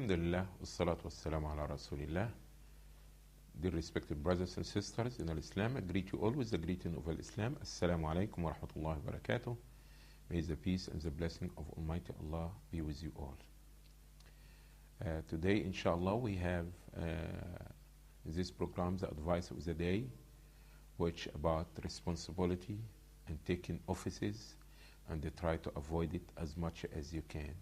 Alhamdulillah, wassalatu wassalamu ala Rasulillah. Dear respected brothers and sisters in Islam, I greet you all with the greeting of Islam. Assalamu alaikum wa rahmatullahi wa barakatuh. May the peace and the blessing of Almighty Allah be with you all. Today, inshallah, we have this program, the advice of the day, which about responsibility and taking offices, and they try to avoid it as much as you can.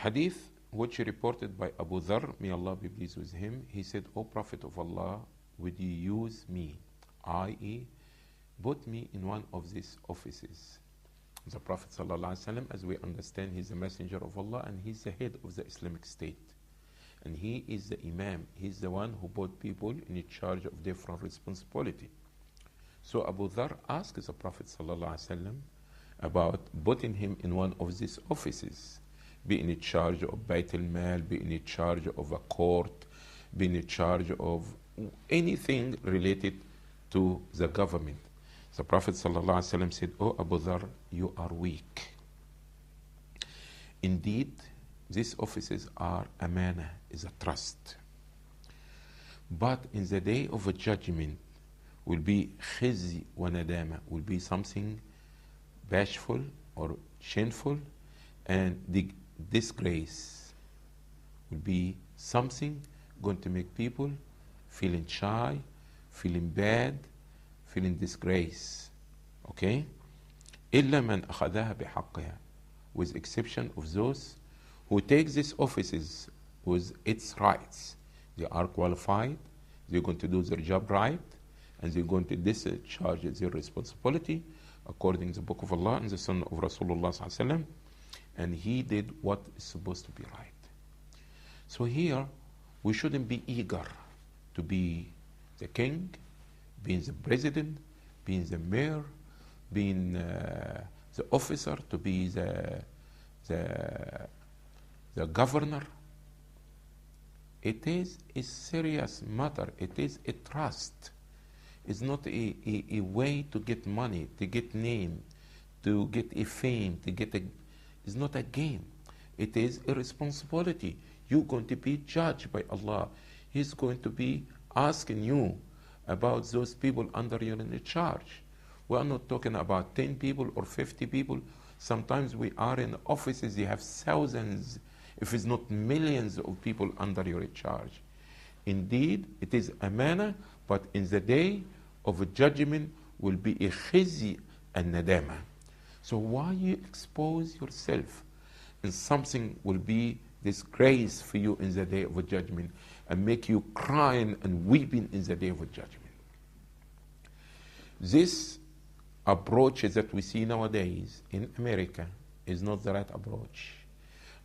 Hadith which reported by Abu Dharr, may Allah be pleased with him, he said, O Prophet of Allah, would you use me, i.e., put me in one of these offices? The Prophet ﷺ, as we understand, he's the messenger of Allah and he's the head of the Islamic State. And he is the Imam. He's the one who put people in charge of different responsibility. So Abu Dharr asked the Prophet ﷺ about putting him in one of these offices, be in charge of Bayt al-Mal, be in charge of a court, be in charge of anything related to the government. The Prophet ﷺ said, "O Abu Dharr, you are weak. Indeed, these offices are amana, is a trust. But in the day of a judgment will be khizy wa nadama, will be something bashful or shameful, and the disgrace will be something going to make people feeling shy, feeling bad, feeling disgrace. Okay? إِلَّا مَنْ أَخَذَهَا بِحَقِّهَا, with exception of those who take these offices with its rights. They are qualified, they're going to do their job right, and they're going to discharge their responsibility according to the Book of Allah and the Sunnah of Rasulullah sallallahu alaihi wasallam, and he did what is supposed to be right. So here, we shouldn't be eager to be the king, being the president, being the mayor, being the officer, to be the governor. It is a serious matter. It is a trust. It's not a way to get money, to get name, to get a fame, to get a... It's not a game. It is a responsibility. You're going to be judged by Allah. He's going to be asking you about those people under your in charge. We are not talking about 10 people or 50 people. Sometimes we are in offices, you have thousands, if it's not millions of people under your charge. Indeed, it is amana, but in the day of a judgment will be a khizy and nadama. So why you expose yourself and something will be disgrace for you in the day of a judgment and make you crying and weeping in the day of a judgment? This approach that we see nowadays in America is not the right approach.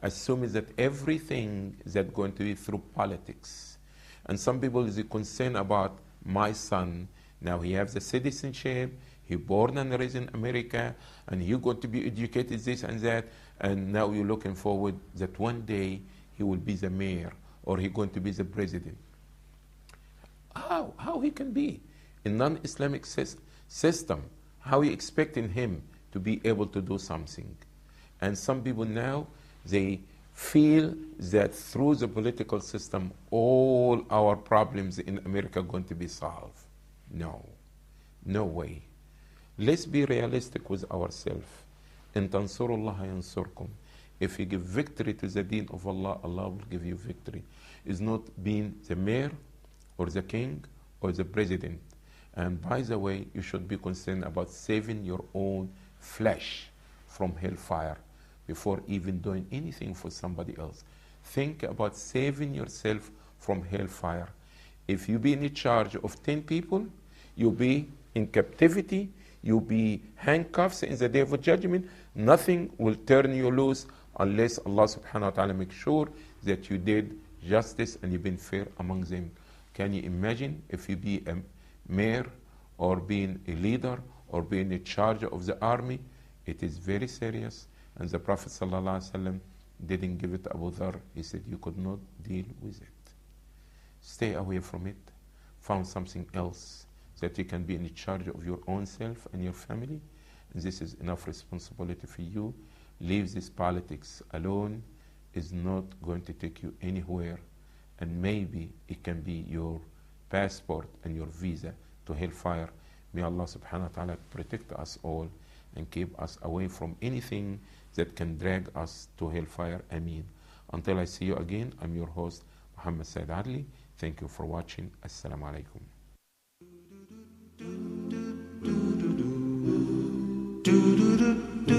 Assuming that everything is going to be through politics. And some people is concerned about my son. Now he has the citizenship, he born and raised in America, and he going to be educated this and that, and now you're looking forward that one day he will be the mayor or he going to be the president. How he can be? In non-Islamic system, how are you expecting him to be able to do something? And some people now, they feel that through the political system, all our problems in America are going to be solved. No way. Let's be realistic with ourselves. In tansurullah yansurkum. If you give victory to the deen of Allah, Allah will give you victory. It's not being the mayor or the king or the president. And by the way, you should be concerned about saving your own flesh from hellfire before even doing anything for somebody else. Think about saving yourself from hellfire. If you be in charge of 10 people, you'll be in captivity, you'll be handcuffs in the day of judgment. Nothing will turn you loose unless Allah subhanahu wa ta'ala makes sure that you did justice and you've been fair among them. Can you imagine if you be a mayor or being a leader or being in charge of the army? It is very serious. And the Prophet ﷺ didn't give it to Abu Dharr. He said, you could not deal with it. Stay away from it. Found something else that you can be in charge of your own self and your family. And this is enough responsibility for you. Leave this politics alone. is not going to take you anywhere, and maybe it can be your passport and your visa to hellfire. May Allah subhanahu wa ta'ala protect us all and keep us away from anything that can drag us to hellfire. Ameen. Until I see you again, I'm your host, Muhammad Said Adly. Thank you for watching. Assalamu alaikum. Do do do.